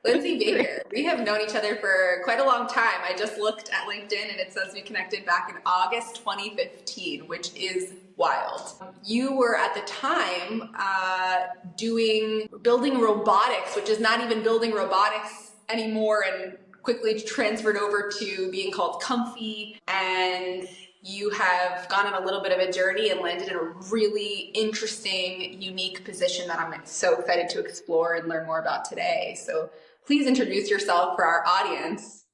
Lindsay Baker. We have known each other for quite a long time. I just looked at LinkedIn and it says we connected back in August 2015, which is wild. You were at the time building robotics, which is not even building robotics anymore, and quickly transferred over to being called Comfy. And you have gone on a little bit of a journey and landed in a really interesting, unique position that I'm so excited to explore and learn more about today. So please introduce yourself for our audience.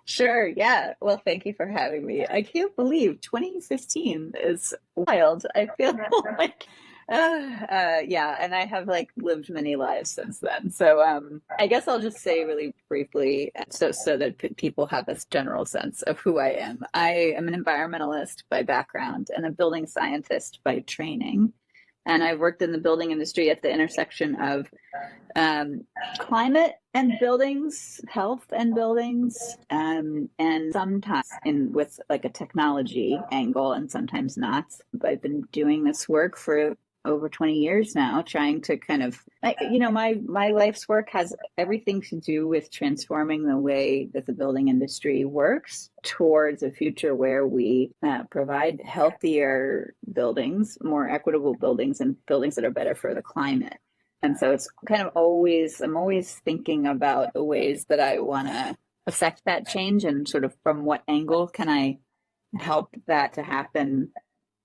Sure. Yeah. Well, thank you for having me. I can't believe 2015 is wild. I feel like, yeah, and I have like lived many lives since then. So, I guess I'll just say really briefly, so that people have this general sense of who I am. I am an environmentalist by background and a building scientist by training. And I've worked in the building industry at the intersection of climate and buildings, health and buildings, and sometimes with like a technology angle and sometimes not. But I've been doing this work for over 20 years now, trying to kind of, my life's work has everything to do with transforming the way that the building industry works towards a future where we provide healthier buildings, more equitable buildings, and buildings that are better for the climate. And so it's kind of I'm always thinking about the ways that I want to affect that change, and sort of from what angle can I help that to happen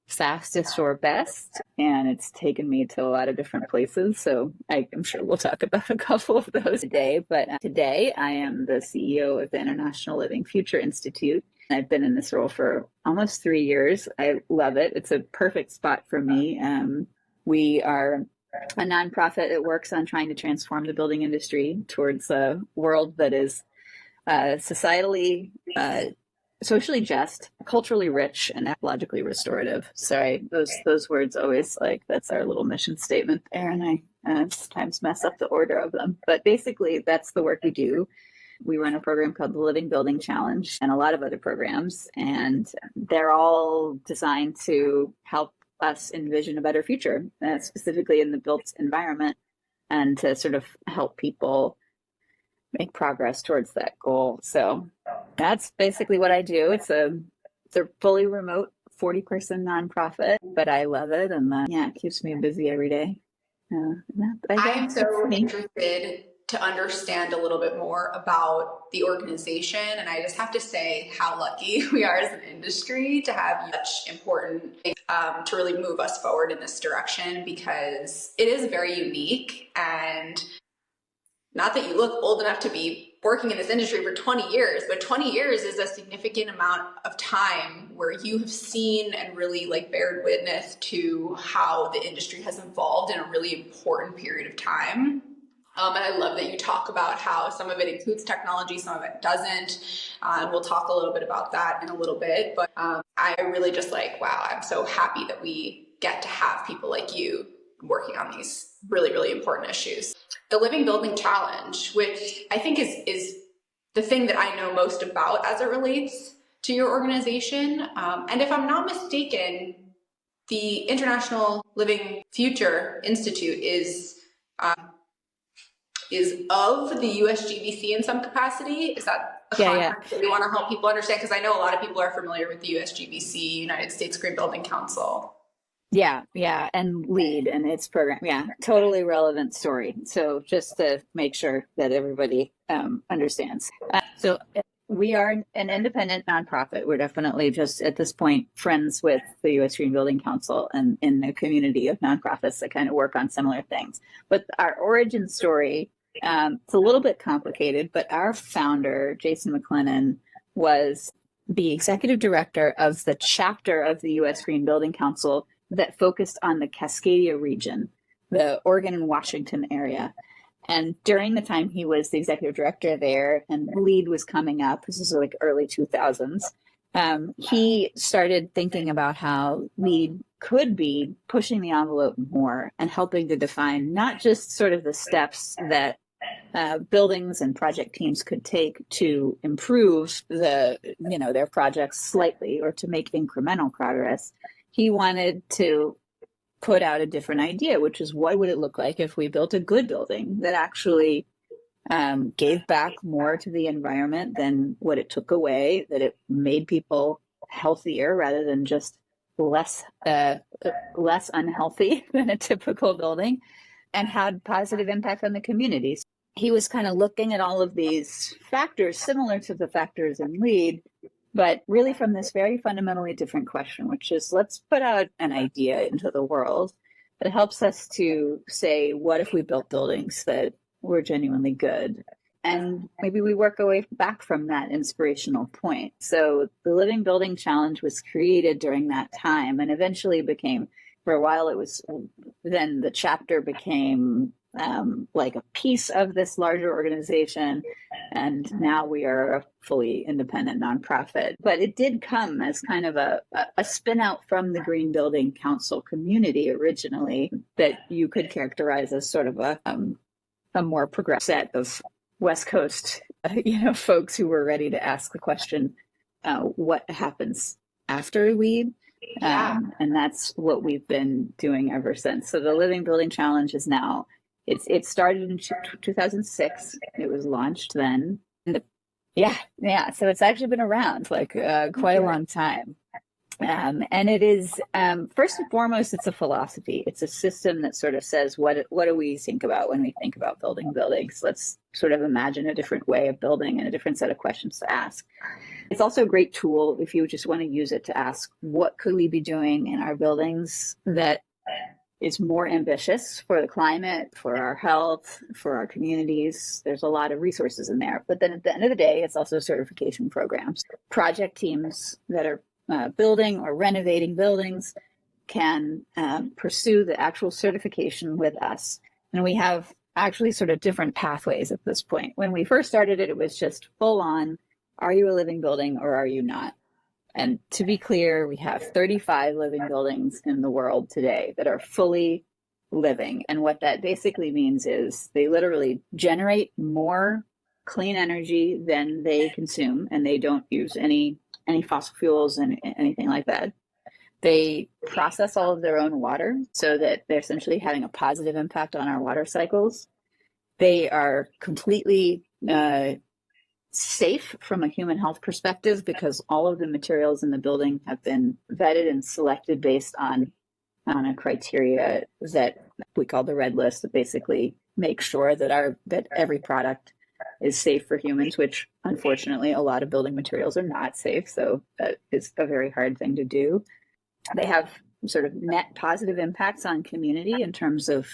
fastest or best. And it's taken me to a lot of different places. So I'm sure we'll talk about a couple of those today. But today I am the CEO of the International Living Future Institute. I've been in this role for almost 3 years. I love it. It's a perfect spot for me. We are a nonprofit that works on trying to transform the building industry towards a world that is societally socially just, culturally rich, and ecologically restorative. Sorry, those words always, like, that's our little mission statement there, and I sometimes mess up the order of them. But basically, that's the work we do. We run a program called the Living Building Challenge and a lot of other programs, and they're all designed to help us envision a better future, specifically in the built environment, and to sort of help people make progress towards that goal. So that's basically what I do. It's a fully remote 40-person nonprofit, but I love it, and it keeps me busy every day. I'm so interested to understand a little bit more about the organization, and I just have to say how lucky we are as an industry to have such important things to really move us forward in this direction, because it is very unique. And not that you look old enough to be working in this industry for 20 years, but 20 years is a significant amount of time where you have seen and really like bared witness to how the industry has evolved in a really important period of time. And I love that you talk about how some of it includes technology, some of it doesn't. And we'll talk a little bit about that in a little bit. But I really just wow, I'm so happy that we get to have people like you working on these really, really important issues. The Living Building Challenge, which I think is the thing that I know most about as it relates to your organization. And if I'm not mistaken, the International Living Future Institute is of the USGBC in some capacity. Is that a concept that we want to help people understand? Because I know a lot of people are familiar with the USGBC, United States Green Building Council. Yeah, and LEED and its program. Yeah, totally relevant story. So just to make sure that everybody understands. So we are an independent nonprofit. We're definitely just at this point friends with the U.S. Green Building Council and in the community of nonprofits that kind of work on similar things. But our origin story, it's a little bit complicated, but our founder, Jason McLennan, was the executive director of the chapter of the U.S. Green Building Council that focused on the Cascadia region, the Oregon and Washington area. And during the time he was the executive director there and LEED was coming up, this is like early 2000s, he started thinking about how LEED could be pushing the envelope more and helping to define not just sort of the steps that buildings and project teams could take to improve their projects slightly or to make incremental progress. He wanted to put out a different idea, which is what would it look like if we built a good building that actually gave back more to the environment than what it took away, that it made people healthier rather than just less less unhealthy than a typical building, and had positive impact on the communities. He was kind of looking at all of these factors similar to the factors in LEED, but really from this very fundamentally different question, which is, let's put out an idea into the world that helps us to say, what if we built buildings that were genuinely good? And maybe we work our way back from that inspirational point. So the Living Building Challenge was created during that time, and eventually became, for a while it was, then the chapter became like a piece of this larger organization. And now we are a fully independent nonprofit. But it did come as kind of a spin out from the Green Building Council community originally, that you could characterize as sort of a more progressive set of West Coast, folks who were ready to ask the question, what happens after LEED? And that's what we've been doing ever since. So the Living Building Challenge is now, it started in 2006. It was launched then. Yeah. So it's actually been around like quite a long time. And it is, first and foremost, it's a philosophy. It's a system that sort of says, what do we think about when we think about building buildings? Let's sort of imagine a different way of building and a different set of questions to ask. It's also a great tool if you just want to use it to ask, what could we be doing in our buildings that is more ambitious for the climate, for our health, for our communities? There's a lot of resources in there. But then at the end of the day, it's also certification programs. Project teams that are building or renovating buildings can pursue the actual certification with us. And we have actually sort of different pathways at this point. When we first started it, it was just full on, are you a living building or are you not? And to be clear, we have 35 living buildings in the world today that are fully living. And what that basically means is they literally generate more clean energy than they consume, and they don't use any fossil fuels and anything like that. They process all of their own water so that they're essentially having a positive impact on our water cycles. They are completely safe from a human health perspective because all of the materials in the building have been vetted and selected based on a criteria that we call the red list, that basically make sure that every product is safe for humans, which unfortunately a lot of building materials are not safe. So that is a very hard thing to do. They have sort of net positive impacts on community in terms of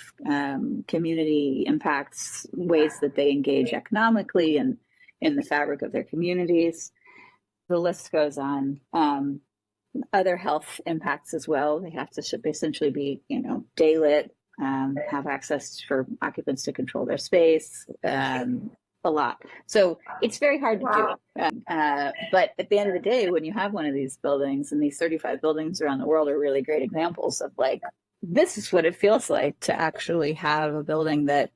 community impacts, ways that they engage economically and in the fabric of their communities. The list goes on. Other health impacts as well. They have to essentially be, day lit, have access for occupants to control their space, a lot. So it's very hard to do. But at the end of the day, when you have one of these buildings, and these 35 buildings around the world are really great examples of like, this is what it feels like to actually have a building that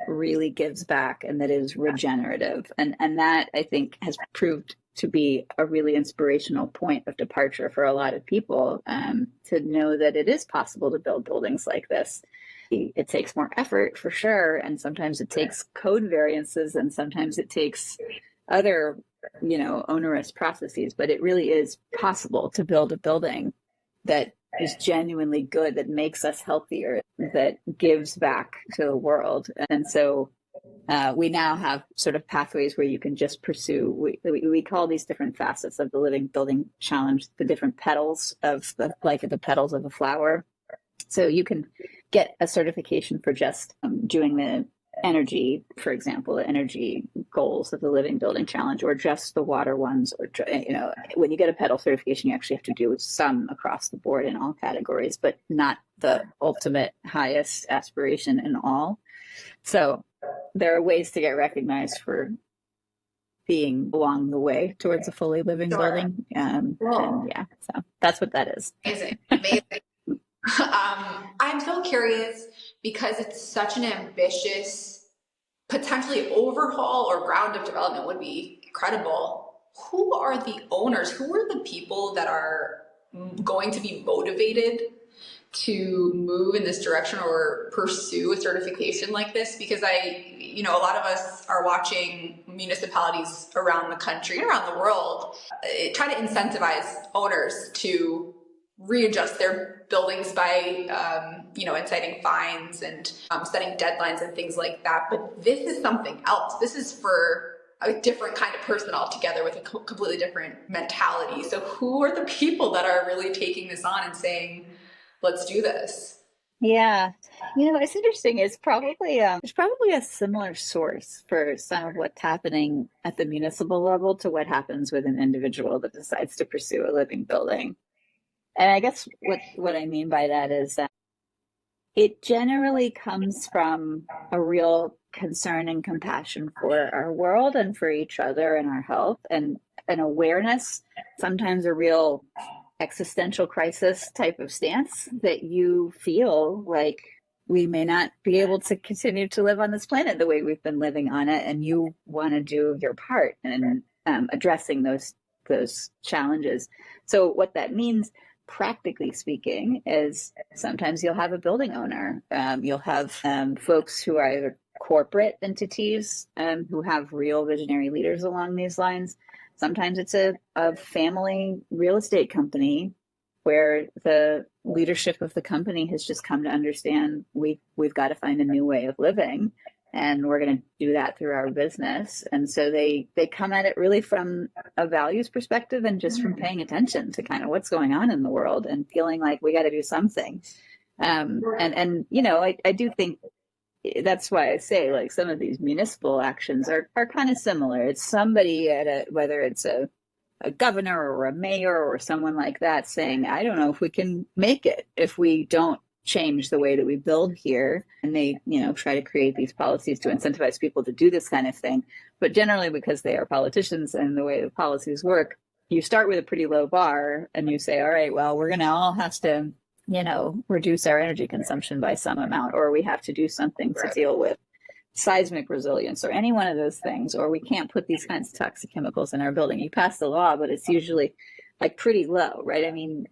really gives back and that is regenerative. And that, I think, has proved to be a really inspirational point of departure for a lot of people, to know that it is possible to build buildings like this. It takes more effort for sure, and sometimes it takes code variances, and sometimes it takes other, onerous processes, but it really is possible to build a building that is genuinely good, that makes us healthier, that gives back to the world. And so we now have sort of pathways where you can just pursue, we call these different facets of the Living Building Challenge the different petals of the petals of a flower. So you can get a certification for just doing the energy, for example, the energy goals of the Living Building Challenge, or just the water ones, or, when you get a petal certification, you actually have to do some across the board in all categories, but not the ultimate highest aspiration in all. So there are ways to get recognized for being along the way towards a fully living building. So that's what that is. Amazing. I'm so curious, because it's such an ambitious, potentially overhaul or ground up development would be incredible. Who are the owners? Who are the people that are going to be motivated to move in this direction or pursue a certification like this, because a lot of us are watching municipalities around the country and around the world try to incentivize owners to readjust their buildings by, inciting fines and setting deadlines and things like that. But this is something else. This is for a different kind of person altogether with a completely different mentality. So who are the people that are really taking this on and saying, let's do this? Yeah. It's interesting. It's probably there's probably a similar source for some of what's happening at the municipal level to what happens with an individual that decides to pursue a living building. And I guess what I mean by that is that it generally comes from a real concern and compassion for our world and for each other and our health, and an awareness, sometimes a real existential crisis type of stance that you feel like we may not be able to continue to live on this planet the way we've been living on it, and you want to do your part in addressing those challenges. So what that means, practically speaking, is sometimes you'll have a building owner, you'll have folks who are either corporate entities who have real visionary leaders along these lines. Sometimes it's a family real estate company where the leadership of the company has just come to understand we've got to find a new way of living, and we're going to do that through our business. And so they come at it really from a values perspective and just from paying attention to kind of what's going on in the world and feeling like we got to do something. I do think that's why I say, like, some of these municipal actions are kind of similar. It's somebody whether it's a governor or a mayor or someone like that saying, I don't know if we can make it if we don't change the way that we build here. And they, try to create these policies to incentivize people to do this kind of thing. But generally, because they are politicians and the way the policies work, you start with a pretty low bar and you say, all right, well, we're going to all have to reduce our energy consumption by some amount, or we have to do something to deal with seismic resilience or any one of those things, or we can't put these kinds of toxic chemicals in our building. You pass the law, but it's usually like pretty low, right? I mean,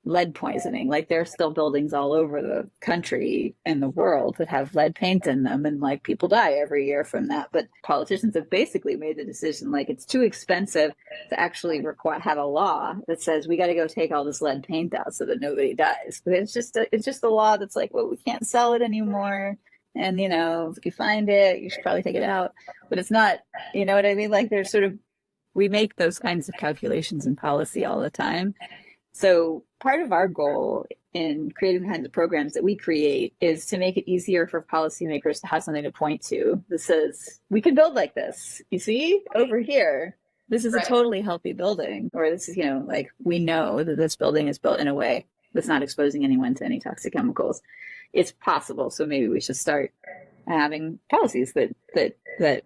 lead poisoning, like there are still buildings all over the country and the world that have lead paint in them, and like people die every year from that. But politicians have basically made the decision, like, it's too expensive to actually have a law that says we got to go take all this lead paint out so that nobody dies. But it's just a law that's like, well, we can't sell it anymore, and if you find it, you should probably take it out. But it's not, you know what I mean? Like, there's we make those kinds of calculations in policy all the time. So part of our goal in creating the kinds of programs that we create is to make it easier for policymakers to have something to point to that says, we can build like this. You see, over here, this is a totally healthy building. Or this is, we know that this building is built in a way that's not exposing anyone to any toxic chemicals. It's possible. So maybe we should start having policies that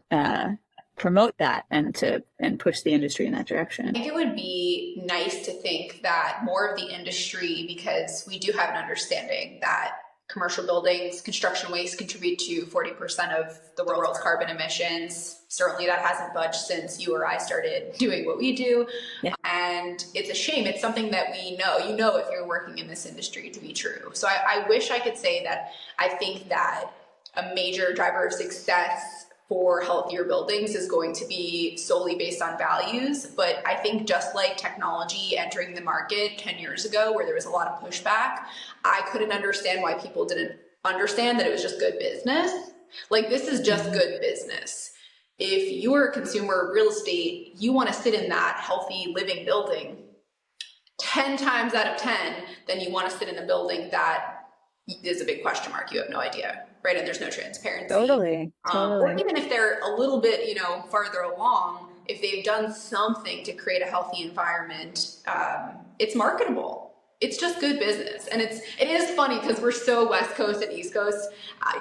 promote that and push the industry in that direction. I think it would be nice to think that more of the industry, because we do have an understanding that commercial buildings, construction waste contribute to 40% of the world's carbon emissions. Certainly that hasn't budged since you or I started doing what we do. Yeah. And it's a shame. It's something that we know, if you're working in this industry, to be true. So I wish I could say that I think that a major driver of success for healthier buildings is going to be solely based on values. But I think just like technology entering the market 10 years ago, where there was a lot of pushback, I couldn't understand why people didn't understand that it was just good business. Like, this is just good business. If you're a consumer of real estate, you want to sit in that healthy living building 10 times out of 10 than you want to sit in a building that is a big question mark. You have no idea. Right, and there's no transparency. Totally. Or even if they're a little bit, farther along, if they've done something to create a healthy environment, it's marketable. It's just good business. And it is funny because we're so West Coast and East Coast.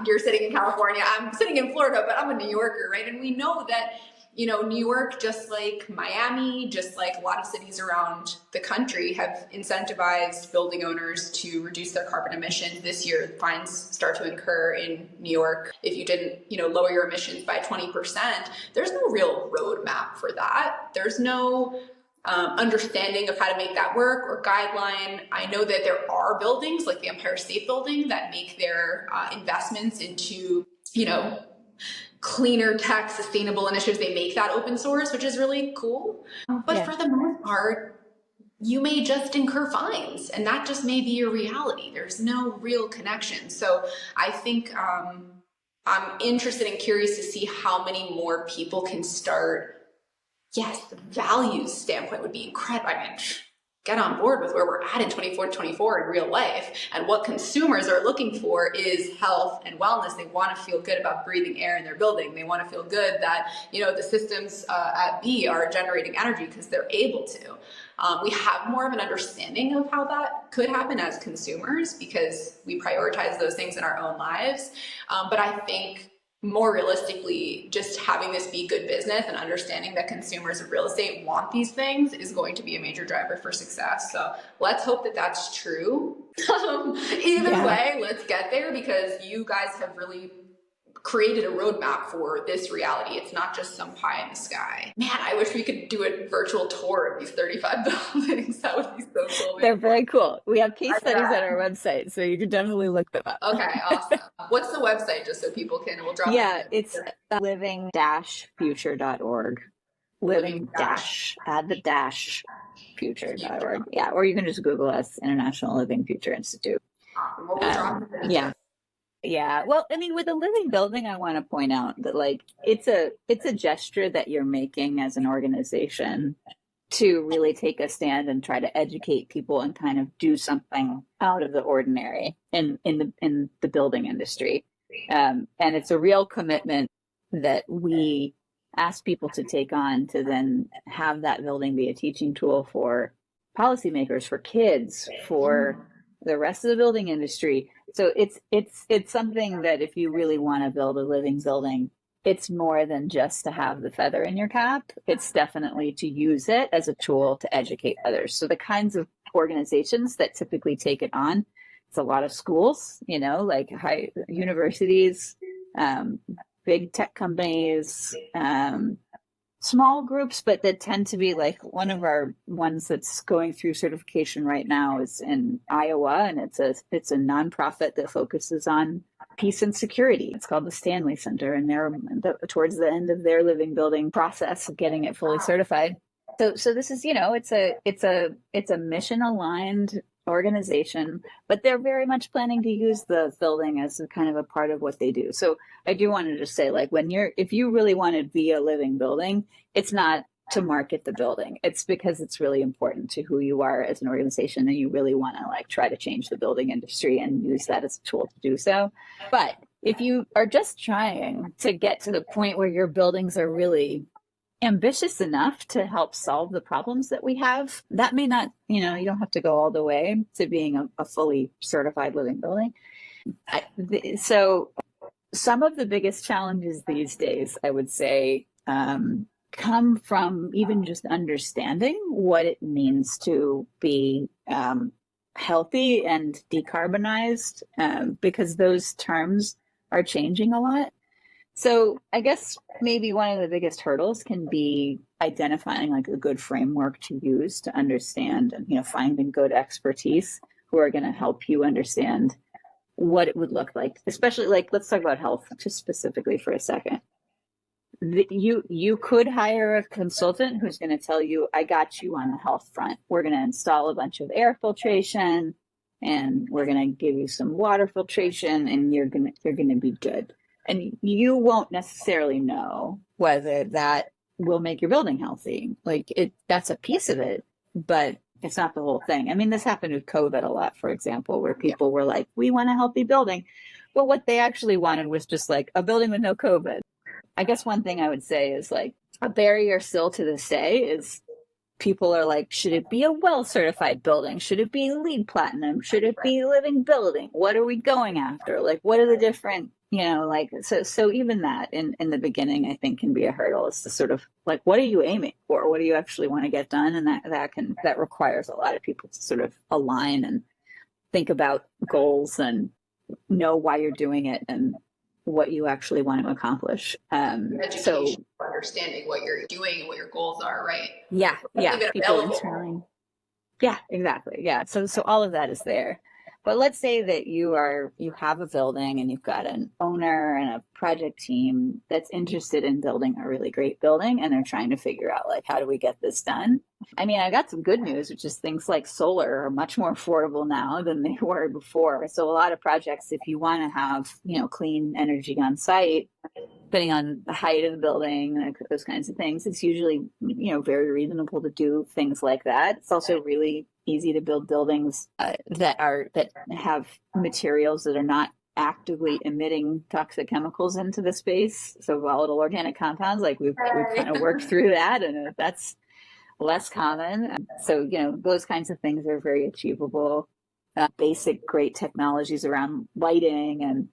You're sitting in California, I'm sitting in Florida, but I'm a New Yorker, right? And we know that, New York, just like Miami, just like a lot of cities around the country, have incentivized building owners to reduce their carbon emissions. This year, fines start to incur in New York if you didn't, lower your emissions by 20%. There's no real roadmap for that. There's no understanding of how to make that work or guideline. I know that there are buildings like the Empire State Building that make their investments into, cleaner tech, sustainable initiatives. They make that open source, which is really cool. But for the most part, you may just incur fines, and that just may be your reality. There's no real connection. So I think I'm interested and curious to see how many more people can start. Yes, the values standpoint would be incredible. I mean, get on board with where we're at in 24 in real life. And what consumers are looking for is health and wellness. They want to feel good about breathing air in their building. They want to feel good that, the systems at B are generating energy because they're able to. We have more of an understanding of how that could happen as consumers because we prioritize those things in our own lives. But I think more realistically, just having this be good business and understanding that consumers of real estate want these things is going to be a major driver for success. So let's hope that that's true. Either way, let's get there because you guys have really created a roadmap for this reality. It's not just some pie in the sky. Man, I wish we could do a virtual tour of these 35 buildings. That would be so cool. They're very cool. We have case studies on our website, so you can definitely look them up. Okay, awesome. What's the website, just so people can, we'll drop it. It's living-future.org. Add the dash future.org. Yeah, or you can just Google us, International Living Future Institute. We'll drop it. Yeah. Well, I mean, with a living building, I want to point out that it's a gesture that you're making as an organization to really take a stand and try to educate people and kind of do something out of the ordinary in the building industry. And it's a real commitment that we ask people to take on to then have that building be a teaching tool for policymakers, for kids, for the rest of the building industry. So it's something that if you really want to build a living building, it's more than just to have the feather in your cap. It's definitely to use it as a tool to educate others. So the kinds of organizations that typically take it on, it's a lot of schools, like high universities, big tech companies, small groups, but that tend to be like one of our ones that's going through certification right now is in Iowa, and it's a nonprofit that focuses on peace and security. It's called the Stanley Center, and they're towards the end of their living building process of getting it fully certified. So this is, it's a mission aligned organization, but they're very much planning to use the building as a kind of a part of what they do. So I do want to just say, if you really want to be a living building, it's not to market the building. It's because it's really important to who you are as an organization, and you really want to try to change the building industry and use that as a tool to do so. But if you are just trying to get to the point where your buildings are really ambitious enough to help solve the problems that we have, that may not, you don't have to go all the way to being a fully certified living building. So some of the biggest challenges these days, I would say, come from even just understanding what it means to be healthy and decarbonized, because those terms are changing a lot. So I guess maybe one of the biggest hurdles can be identifying a good framework to use to understand and, finding good expertise who are going to help you understand what it would look like, especially let's talk about health just specifically for a second. You could hire a consultant who's going to tell you, I got you on the health front. We're going to install a bunch of air filtration and we're going to give you some water filtration and you're going to be good. And you won't necessarily know whether that will make your building healthy. That's a piece of it, but it's not the whole thing. I mean, this happened with COVID a lot, for example, where people were like, we want a healthy building. Well, what they actually wanted was just a building with no COVID. I guess one thing I would say is a barrier still to this day is people are like, should it be a well-certified building? Should it be LEED Platinum? Should it be living building? What are we going after? What are the different, so even that in the beginning, I think can be a hurdle. It's to sort of what are you aiming for? What do you actually want to get done? And that requires a lot of people to sort of align and think about goals and know why you're doing it and what you actually want to accomplish. So understanding what you're doing and what your goals are, right? Yeah, yeah. Even People available. internally. Yeah, exactly. Yeah. So all of that is there. But let's say that you have a building and you've got an owner and a project team that's interested in building a really great building, and they're trying to figure out, like, how do we get this done? I mean, I got some good news, which is things like solar are much more affordable now than they were before. So a lot of projects, if you want to have, clean energy on site, depending on the height of the building, like those kinds of things, it's usually, very reasonable to do things like that. It's also really easy to build buildings that have materials that are not actively emitting toxic chemicals into the space. So volatile organic compounds, like we've kind of worked through that, and that's less common. So, those kinds of things are very achievable. Basic great technologies around lighting and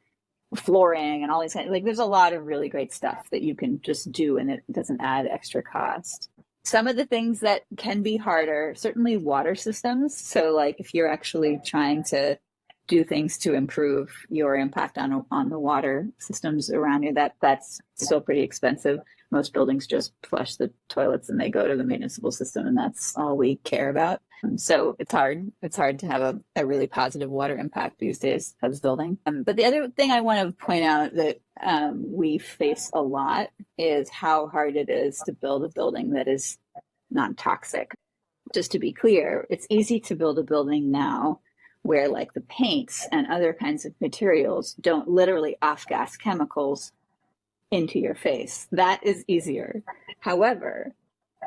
flooring and all these like there's a lot of really great stuff that you can just do, and it doesn't add extra cost. Some of the things that can be harder, certainly water systems. So like if you're actually trying to do things to improve your impact on the water systems around you, that's still pretty expensive. Most buildings just flush the toilets and they go to the municipal system, and that's all we care about. So it's hard. It's hard to have a really positive water impact these days as building. But the other thing I want to point out that we face a lot is how hard it is to build a building that is non-toxic. Just to be clear, it's easy to build a building now where like the paints and other kinds of materials don't literally off-gas chemicals into your face. That is easier. However,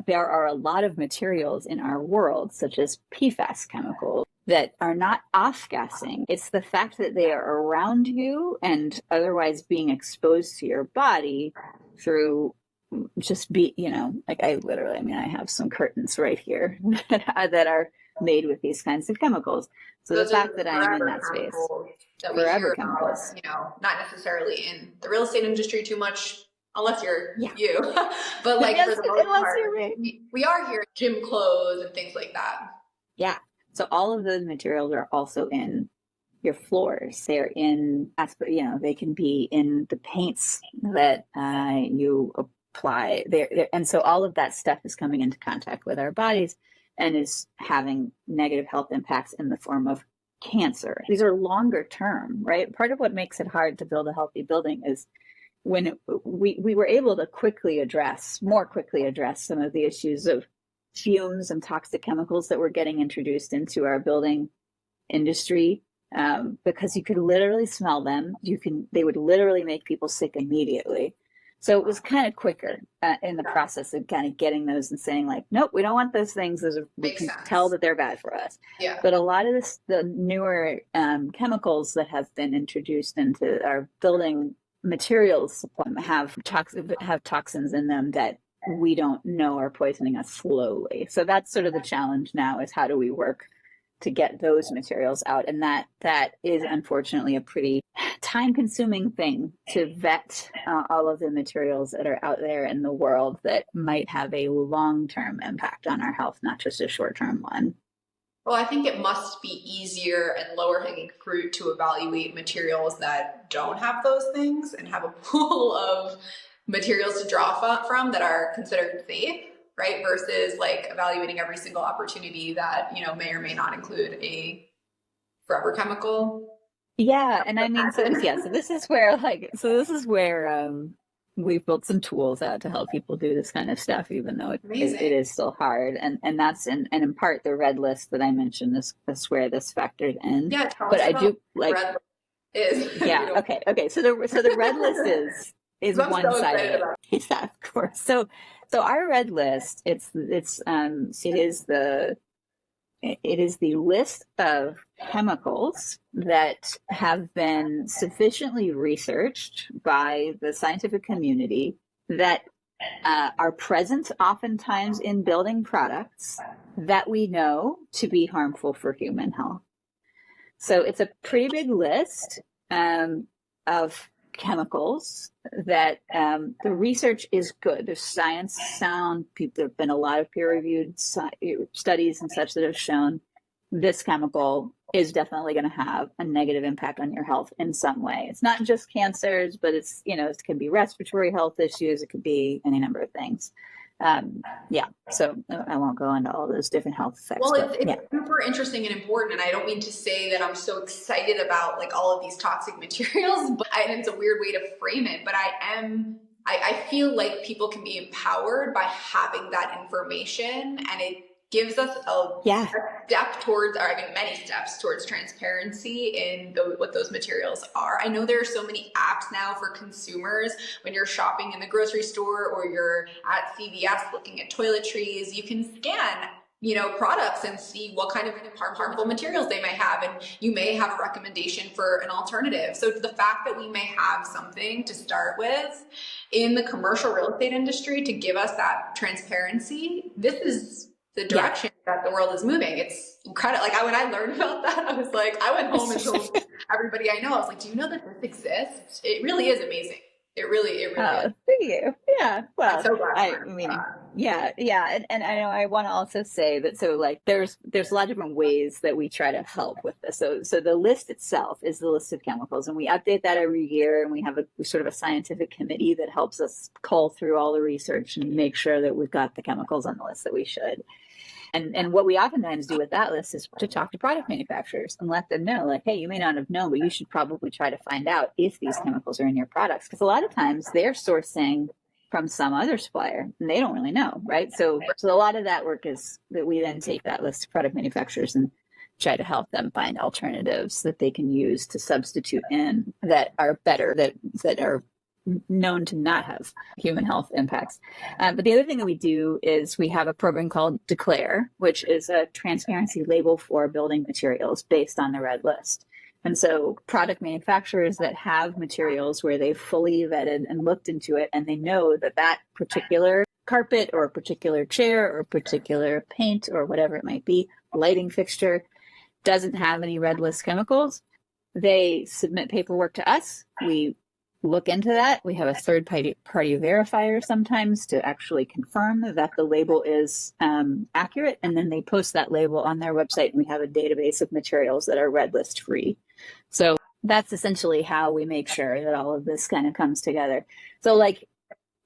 there are a lot of materials in our world, such as PFAS chemicals, that are not off-gassing. It's the fact that they are around you and otherwise being exposed to your body through just I have some curtains right here that are made with these kinds of chemicals. So the fact that I'm in that space, forever chemicals, not necessarily in the real estate industry too much, unless you're you, but like yes, for the most part, we are here, gym clothes and things like that. Yeah. So all of those materials are also in your floors. They're in, they can be in the paints that you apply there. And so all of that stuff is coming into contact with our bodies and is having negative health impacts in the form of cancer. These are longer term, right? Part of what makes it hard to build a healthy building is when we were able to more quickly address some of the issues of fumes and toxic chemicals that were getting introduced into our building industry, because you could literally smell them. They would literally make people sick immediately. So it was kind of quicker in the process of kind of getting those and saying like, nope, we don't want those things. We can tell that they're bad for us. Yeah. But a lot of the newer chemicals that have been introduced into our building materials have toxins in them that we don't know are poisoning us slowly. So that's sort of the challenge now, is how do we work to get those materials out? And that is unfortunately a pretty time-consuming thing to vet all of the materials that are out there in the world that might have a long-term impact on our health, not just a short-term one. Well, I think it must be easier and lower hanging fruit to evaluate materials that don't have those things and have a pool of materials to draw from that are considered safe, right? Versus like evaluating every single opportunity that, may or may not include a forever chemical. Yeah. And I mean, so this is where we've built some tools out to help people do this kind of stuff, even though it is still hard. And that's in part the red list that I mentioned is where this factored in. Yeah, but I do like red is. Yeah. Okay. So the red list is one-sided. Yeah, of course. So our red list, it is the list of chemicals that have been sufficiently researched by the scientific community that are present oftentimes in building products that we know to be harmful for human health. So it's a pretty big list of chemicals that the research is good. There's science sound. There have been a lot of peer-reviewed studies and such that have shown this chemical is definitely going to have a negative impact on your health in some way. It's not just cancers, but it's, it could be respiratory health issues. It could be any number of things. Yeah, so I won't go into all those different health effects. Well, it's super interesting and important, and I don't mean to say that I'm so excited about like all of these toxic materials, but and it's a weird way to frame it, but I feel like people can be empowered by having that information, and it gives us a step towards, or I mean, many steps towards transparency in what those materials are. I know there are so many apps now for consumers when you're shopping in the grocery store or you're at CVS looking at toiletries, you can scan products and see what kind of harmful materials they may have, and you may have a recommendation for an alternative. So the fact that we may have something to start with in the commercial real estate industry to give us that transparency, this is the direction that the world is moving. It's incredible. Like when I learned about that, I was like, I went home and told everybody I know, I was like, do you know that this exists? It really is amazing. It really is. Thank you. Yeah. Well, so And I know I want to also say that, so like, there's a lot of different ways that we try to help with this. So the list itself is the list of chemicals, and we update that every year. And we have sort of a scientific committee that helps us cull through all the research and make sure that we've got the chemicals on the list that we should. And what we oftentimes do with that list is to talk to product manufacturers and let them know, like, hey, you may not have known, but you should probably try to find out if these chemicals are in your products. Because a lot of times they're sourcing from some other supplier and they don't really know, right? So a lot of that work is that we then take that list of product manufacturers and try to help them find alternatives that they can use to substitute in that are better, that are known to not have human health impacts. But the other thing that we do is we have a program called Declare, which is a transparency label for building materials based on the red list. And so product manufacturers that have materials where they've fully vetted and looked into it, and they know that that particular carpet or a particular chair or a particular paint or whatever it might be, lighting fixture, doesn't have any red list chemicals, they submit paperwork to us. We look into that. We have a third party verifier sometimes to actually confirm that the label is accurate. And then they post that label on their website, and we have a database of materials that are red list free. So that's essentially how we make sure that all of this kind of comes together. So like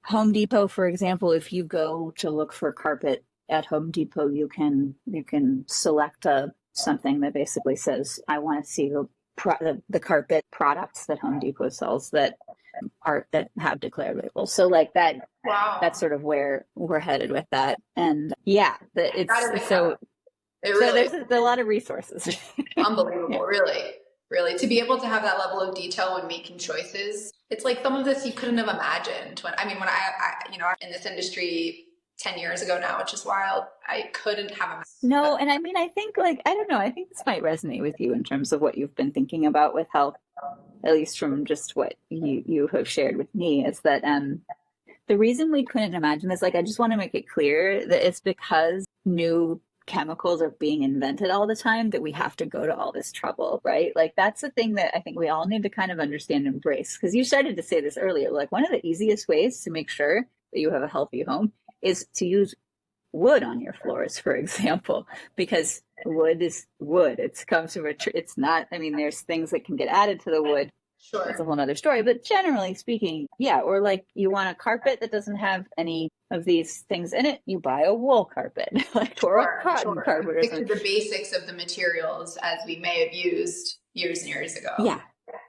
Home Depot, for example, if you go to look for carpet at Home Depot, you can select something that basically says, I want to see the carpet products that Home Depot sells that have declared labels. So like that, that's sort of where we're headed with that. And there's a lot of resources. Unbelievable, really, to be able to have that level of detail when making choices. It's like some of this you couldn't have imagined when I'm in this industry 10 years ago now, which is wild. I couldn't have imagined. No, and I mean, I think I think this might resonate with you in terms of what you've been thinking about with health, at least from just what you have shared with me, is that the reason we couldn't imagine this, like, I just want to make it clear that it's because new chemicals are being invented all the time that we have to go to all this trouble, right? Like, that's the thing that I think we all need to kind of understand and embrace. Because you started to say this earlier, like one of the easiest ways to make sure that you have a healthy home is to use wood on your floors, for example, because wood is wood. It comes from it's not, I mean, there's things that can get added to the wood. Sure. That's a whole nother story. But generally speaking, or like you want a carpet that doesn't have any of these things in it, you buy a wool carpet, or a cotton carpet. Or something. The basics of the materials as we may have used years and years ago. Yeah.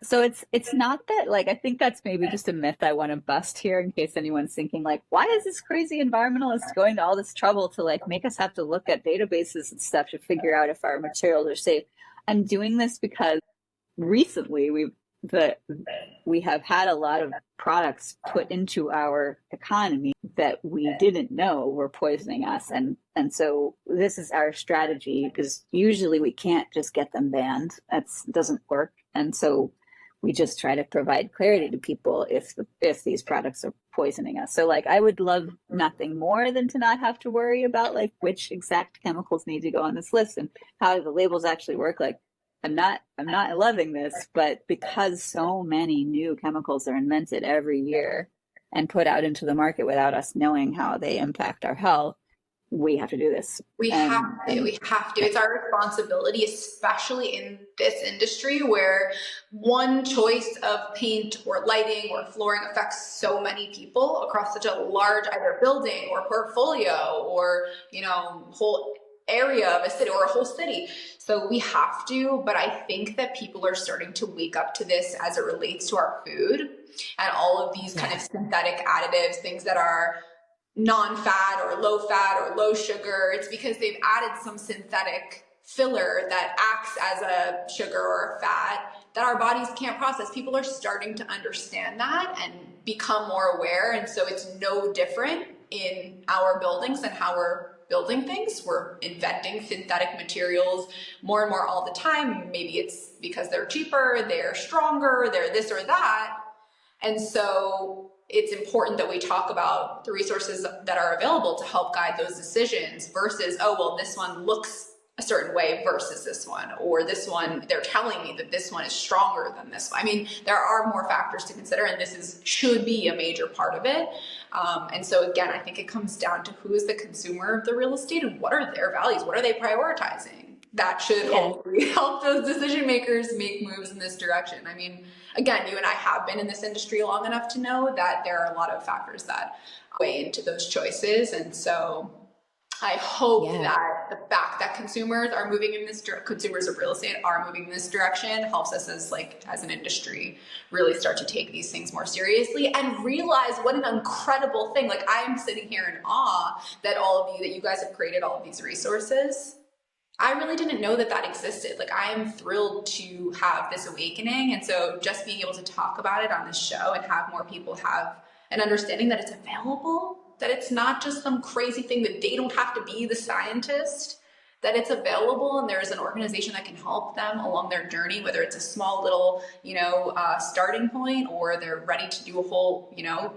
So it's not that, like, I think that's maybe just a myth I want to bust here in case anyone's thinking like, why is this crazy environmentalist going to all this trouble to like make us have to look at databases and stuff to figure out if our materials are safe? I'm doing this because recently we have had a lot of products put into our economy that we didn't know were poisoning us. And so this is our strategy, because usually we can't just get them banned. That doesn't work. And so we just try to provide clarity to people if these products are poisoning us. So like, I would love nothing more than to not have to worry about like which exact chemicals need to go on this list and how the labels actually work. Like, I'm not loving this, but because so many new chemicals are invented every year and put out into the market without us knowing how they impact our health, we have to do this. We have to. We have to. It's our responsibility, especially in this industry where one choice of paint or lighting or flooring affects so many people across such a large either building or portfolio or, whole area of a city or a whole city. So we have to, but I think that people are starting to wake up to this as it relates to our food and all of these kind of synthetic additives, things that are non-fat or low sugar. It's because they've added some synthetic filler that acts as a sugar or a fat that our bodies can't process. People are starting to understand that and become more aware. And so it's no different in our buildings and how we're building things. We're inventing synthetic materials more and more all the time. Maybe it's because they're cheaper, they're stronger, they're this or that. And so it's important that we talk about the resources that are available to help guide those decisions versus, oh, well, this one looks a certain way versus this one, or this one, they're telling me that this one is stronger than this one. I mean, there are more factors to consider, and this should be a major part of it. And so again, I think it comes down to who is the consumer of the real estate and what are their values? What are they prioritizing? That should hopefully help those decision makers make moves in this direction. I mean, again, you and I have been in this industry long enough to know that there are a lot of factors that weigh into those choices. And so I hope that the fact that consumers of real estate are moving in this direction helps us as an industry really start to take these things more seriously and realize what an incredible thing. Like, I am sitting here in awe that that you guys have created all of these resources. I really didn't know that existed. Like, I am thrilled to have this awakening. And so just being able to talk about it on this show and have more people have an understanding that it's available, that it's not just some crazy thing, that they don't have to be the scientist, that it's available and there's an organization that can help them along their journey, whether it's a small little, starting point or they're ready to do a whole,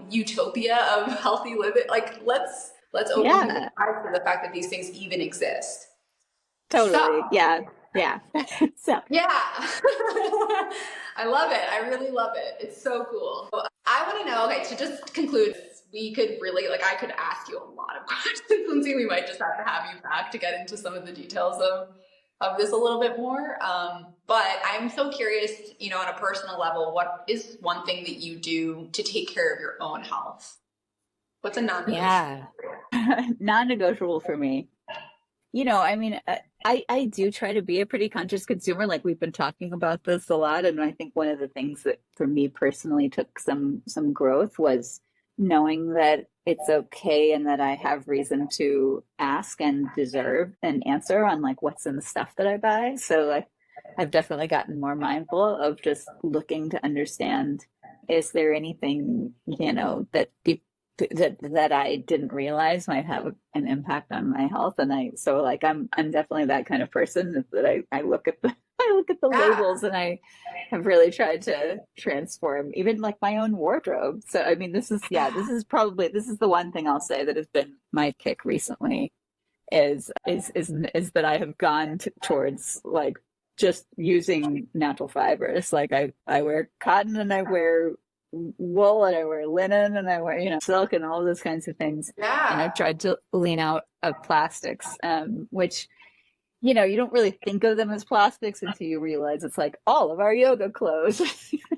utopia of healthy living. Like, let's open the eyes to the fact that these things even exist. Totally. So, yeah. So. Yeah. I love it. I really love it. It's so cool. I want to know, to just conclude, we could really, I could ask you a lot of questions, Lindsay. We might just have to have you back to get into some of the details of this a little bit more. But I'm so curious, on a personal level, what is one thing that you do to take care of your own health? What's a non-negotiable? Non-negotiable for me. I do try to be a pretty conscious consumer. Like, we've been talking about this a lot. And I think one of the things that for me personally took some growth was knowing that it's okay and that I have reason to ask and deserve an answer on what's in the stuff that I buy. So I've definitely gotten more mindful of just looking to understand, is there anything, that I didn't realize might have an impact on my health. And I'm definitely that kind of person that I look at the labels, and I have really tried to transform even my own wardrobe. So I mean, this is the one thing I'll say that has been my kick recently is that I have gone towards just using natural fibers. I wear cotton and I wear wool and I wear linen and I wear silk and all those kinds of things. And I've tried to lean out of plastics, which you don't really think of them as plastics until you realize it's all of our yoga clothes.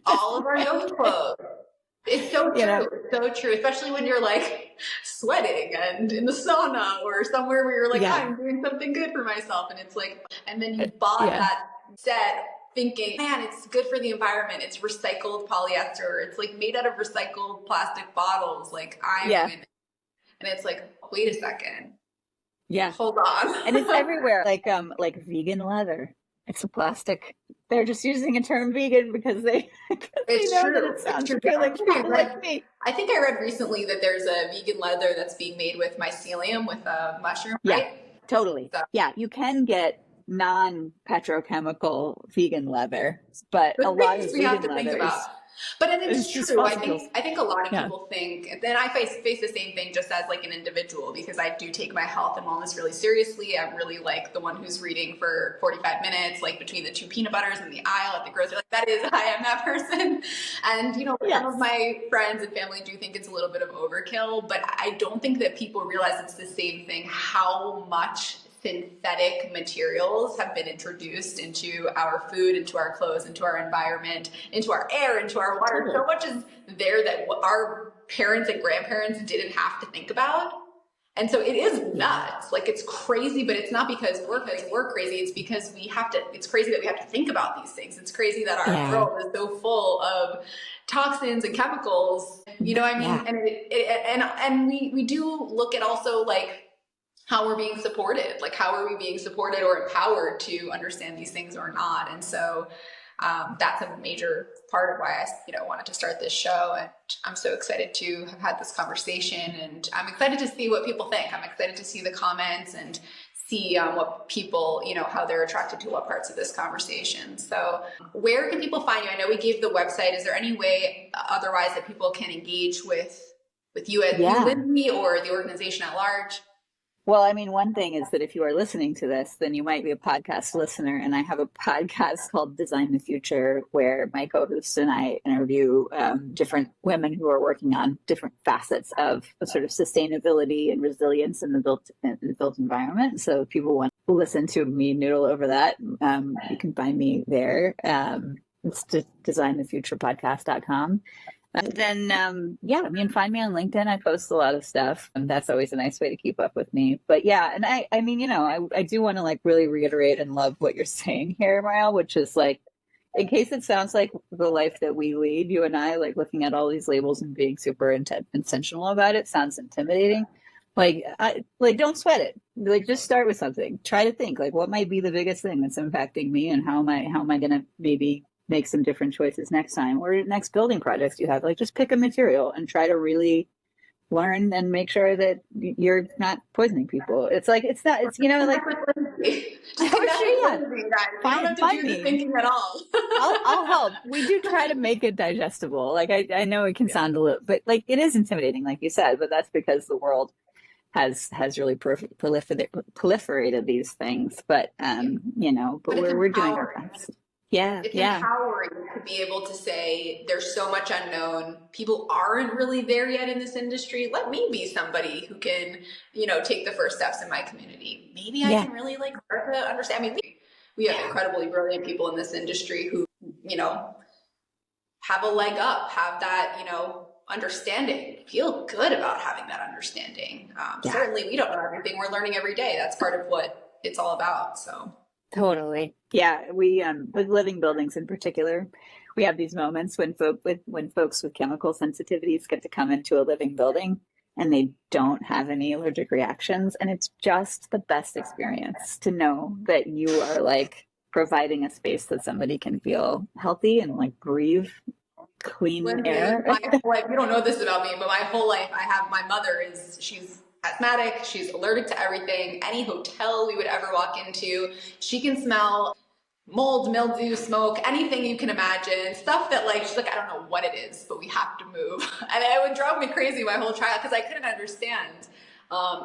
All of our yoga clothes. It's so true. It's so true, especially when you're sweating and in the sauna or somewhere where you're I'm doing something good for myself, and it's and then you bought that set thinking, man, it's good for the environment. It's recycled polyester. It's made out of recycled plastic bottles. And it's wait a second. Yeah. Hold on. And it's everywhere. Vegan leather. It's a plastic. They're just using a term vegan because they know that it sounds really like me. I think I read recently that there's a vegan leather that's being made with mycelium, with a mushroom, right? Yeah, totally. So. Yeah, you can get non-petrochemical vegan leather, but a lot of vegan leathers But and it's just true. fossil fuels. I think a lot of Yeah. people think, and then I face the same thing just as like an individual, because I do take my health and wellness really seriously. I'm really like the one who's reading for 45 minutes, like between the two peanut butters in the aisle at the grocery. Like that is, I am that person. And you know, Yes. some of my friends and family do think it's a little bit of overkill, but I don't think that people realize it's the same thing. How much synthetic materials have been introduced into our food, into our clothes, into our environment, into our air, into our water. So much is there that our parents and grandparents didn't have to think about. And so it is nuts. Like it's crazy, but it's not because we're crazy. It's because it's crazy that we have to think about these things. It's crazy that our world is so full of toxins and chemicals, you know what I mean? Yeah. And we do look at also like how we're being supported, like how are we being supported or empowered to understand these things or not. And so that's a major part of why I wanted to start this show. And I'm so excited to have had this conversation, and I'm excited to see what people think. I'm excited to see the comments and see what people, how they're attracted to what parts of this conversation. So where can people find you? I know we gave the website. Is there any way otherwise that people can engage with you at Lindsay or the organization at large? Well, I mean, one thing is that if you are listening to this, then you might be a podcast listener. And I have a podcast called Design the Future, where my co-hosts and I interview different women who are working on different facets of the sort of sustainability and resilience in the built environment. So if people want to listen to me noodle over that, you can find me there. It's designthefuturepodcast.com. And then, find me on LinkedIn. I post a lot of stuff, and that's always a nice way to keep up with me. But yeah, and I do want to like really reiterate and love what you're saying here, Mariel, which is like, in case it sounds like the life that we lead, you and I, like looking at all these labels and being super intentional about it, sounds intimidating. Like don't sweat it. Like, just start with something. Try to think like, what might be the biggest thing that's impacting me, and how am I going to maybe make some different choices next time, or next building projects you have. Like, just pick a material and try to really learn and make sure that you're not poisoning people. It's like, it's like find me. Thinking at all. I'll help. We do try to make it digestible. Like, I know it can sound a little, but like, it is intimidating, like you said, but that's because the world has really proliferated these things. But but we're doing our best. Yeah, it's empowering to be able to say there's so much unknown. People aren't really there yet in this industry. Let me be somebody who can, take the first steps in my community. Maybe I can really like start to understand. I mean, we have incredibly brilliant people in this industry who, have a leg up, have that, understanding, feel good about having that understanding. Certainly we don't know everything. We're learning every day. That's part of what it's all about. So. Totally. Yeah, we with living buildings in particular, we have these moments when folks with chemical sensitivities get to come into a living building and they don't have any allergic reactions, and it's just the best experience to know that you are like providing a space that somebody can feel healthy and like breathe clean air. My whole life, you don't know this about me, but my whole life my mother she's asthmatic, she's allergic to everything. Any hotel we would ever walk into, she can smell mold, mildew, smoke, anything you can imagine. Stuff that like, she's like, I don't know what it is, but we have to move. And it would drive me crazy my whole trial because I couldn't understand.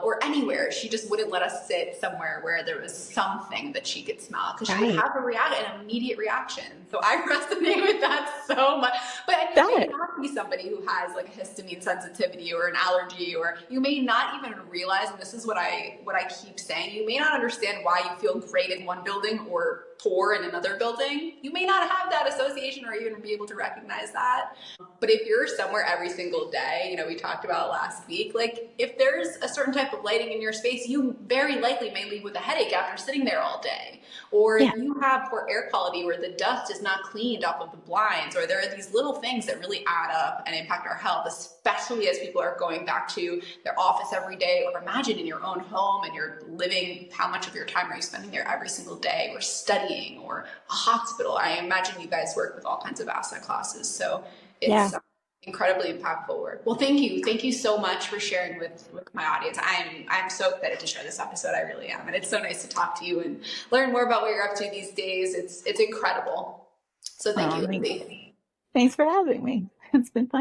Or anywhere. She just wouldn't let us sit somewhere where there was something that she could smell, because she would have an immediate reaction. So I resonate with that so much. But you may not be somebody who has like a histamine sensitivity or an allergy, or you may not even realize, and this is what I keep saying, you may not understand why you feel great in one building or poor in another building. You may not have that association or even be able to recognize that. But if you're somewhere every single day, we talked about last week, like if there's a certain type of lighting in your space, you very likely may leave with a headache after sitting there all day. Or if you have poor air quality where the dust is not cleaned off of the blinds, or there are these little things that really add up and impact our health, especially as people are going back to their office every day. Or imagine in your own home and you're living, how much of your time are you spending there every single day, or studying, or a hospital? I imagine you guys work with all kinds of asset classes. So it's incredibly impactful work. Well, thank you. Thank you so much for sharing with my audience. I'm so excited to share this episode. I really am. And it's so nice to talk to you and learn more about what you're up to these days. It's incredible. So thank you, Lindsay. Thanks for having me. It's been fun.